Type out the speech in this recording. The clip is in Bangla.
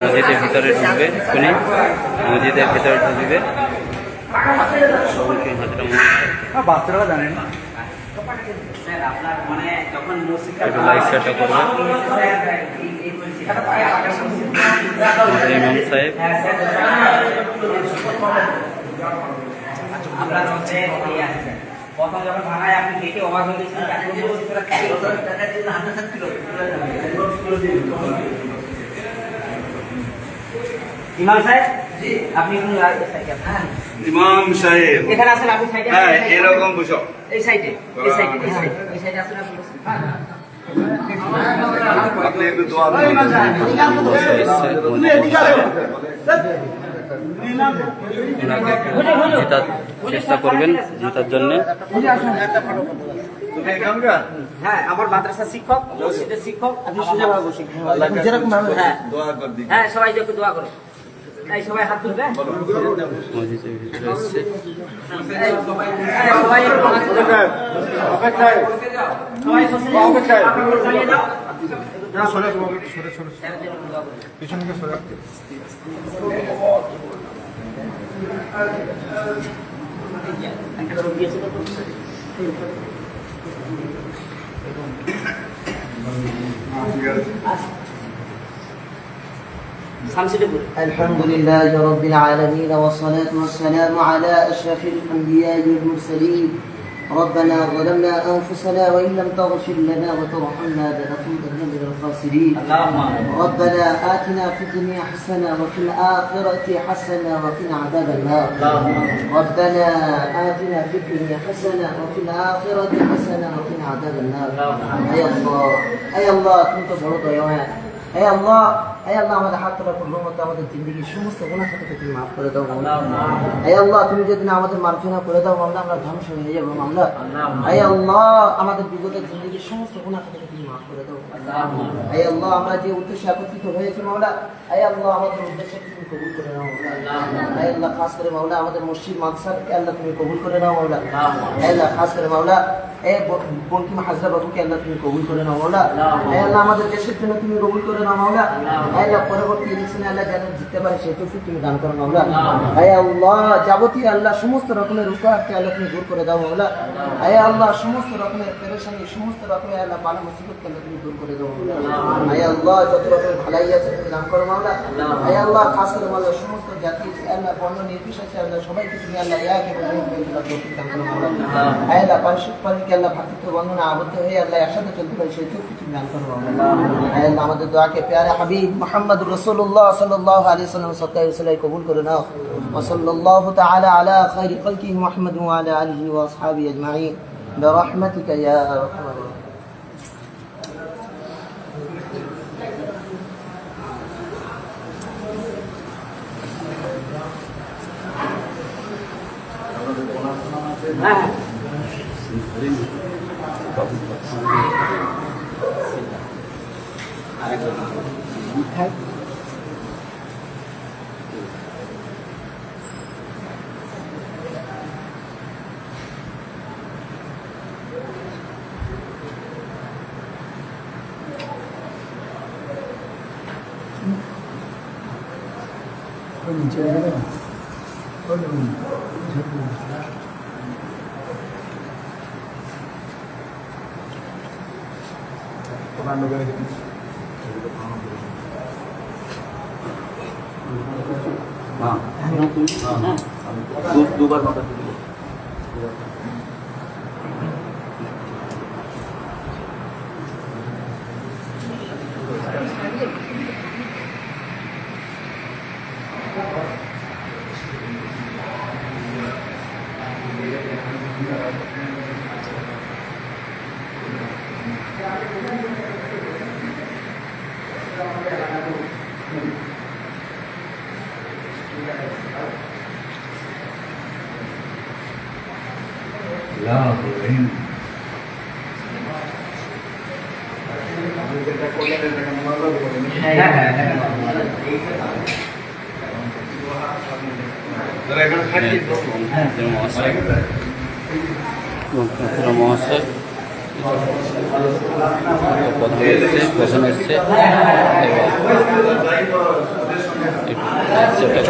মসজিদের ভিতরে ঢুকবে, এক্ষুনি মসজিদের ভিতরে ঢুকবে। বাচ্চারা জানেন না, একটু লাইক শেয়ারটা করবে। ইমাম সাহেব প্রথম যখন ভাঙায় আপনি দেখে অবাক হয়ে গেছেন। ইমাম সাহেব আপনি ইমাম সাহেব এখানে আসেন, আপনি সাইডে, হ্যাঁ এরকম বসো, এই সাইডে, এই সাইডে, এই সাইডে আসেন আপনি। আপনি একটু দোয়া জেতার চেষ্টা করবেন, জেতার জন্য। হ্যাঁ, আমার মাদ্রাসা শিক্ষক, মসজিদের শিক্ষক, আপনি সোজাভাবে বসে যেরকম ভাবে, হ্যাঁ হ্যাঁ, সবাই একটু দোয়া করে। তাই সবাই হাত তুলবে, মসজিদের ভিতরে এসছে। সবাই একটু হাত তুলবে, সবাই চালিয়ে দাও। الحمد لله رب العالمين والصلاة والسلام على أشرف الأنبياء والمرسلين. ربنا ظلمنا أنفسنا وإن لم تغفر لنا وترحمنا لنكونن من الخاسرين. ربنا آتنا في الدنيا حسنة وفي الآخرة حسنة وقنا عذاب النار. ربنا آتنا في الدنيا حسنة وفي الآخرة حسنة وقنا عذاب النار. أي الله كنت برضى يوم হে আল্লাহ, হে আল্লাহ, আমাদের হাত তোলা করলো মতো আমাদের জিন্দগির সমস্ত গুনাহ থেকে তুমি মাফ করে দাও মাওলা। হে আল্লাহ, তুমি যদি না আমাদের মার্জনা করে দাও মাওলা, আমরা ধ্বংস হয়ে যাবো মাওলা। হে আল্লাহ, আমাদের বিগতের জিন্দগির সমস্ত গুনাহ থেকে তুমি মাফ করে দাও। হে আল্লাহ, আমরা যে উদ্দেশ্যে একত্রিত হয়েছি মাওলা, হে আল্লাহ, আমাদের উদ্দেশ্যকে তুমি কবুল করে নাও মাওলা। হে আল্লাহ, খাস করে মাওলা আমাদের মসজিদ মাদ্রাসাকে আল্লাহ তুমি কবুল করে নাও মাওলা। হে আল্লাহ, খাস করে মাওলা এই বঙ্কিম হাজরা বাবুকে আল্লাহ তুমি কবুল করে নাও মাওলা। হে আল্লাহ, আমাদের দেশের জন্য তুমি কবুল করে নাও মাওলা। হে আল্লাহ, পরবর্তী ইলেকশনে আল্লাহ যেন জিততে পারে সেই তৌফিক তুমি দান করো মাওলা। হে আল্লাহ, যাবতীয় আল্লাহ সমস্ত রকমের রুকাওয়াতকে আল্লাহ তুমি দূর করে দাও মাওলা। হে আল্লাহ, সমস্ত রকমের পেরেশানি, সমস্ত রকমের আল্লাহ বালা মুসিবতকে আল্লাহ তুমি দূর করে দাও মাওলা। হে আল্লাহ, যত রকমের ভালাই আছে তুমি দান করো মাওলা। হে আল্লাহ, খাস করে মাওলা সমস্ত জাতি আল্লাহ বর্ণ নির্বিশেষে আল্লাহ সবাইকে তুমি আল্লাহ এক এবং তৌফিক দান করো মাওলা। হে আল্লাহ, পারিশিককে আল্লাহ ভাতৃত্ব বন্ধনে আবদ্ধ হয়ে আল্লাহ একসাথে চলতে পারে সেই তৌফিক তুমি দান করো মাওলা। হে আল্লাহ, আমাদের দোয়াকে প্যারে হাবিব মুহাম্মদ রাসূলুল্লাহ সাল্লাল্লাহু আলাইহি ওয়াসাল্লাম সত্তায় উসিলায় কবুল করে নাও। ওয়া সাল্লাল্লাহু তাআলা আলা খায়রি খালকিহি মুহাম্মদ ওয়া আলা আলিহি ওয়া আসহাবিহি আজমাইন বিরহমাতিকা ইয়া আরহামার রাহিমিন। দুবার কথা দিল মহাশয় প্রধান এসছে, আচ্ছা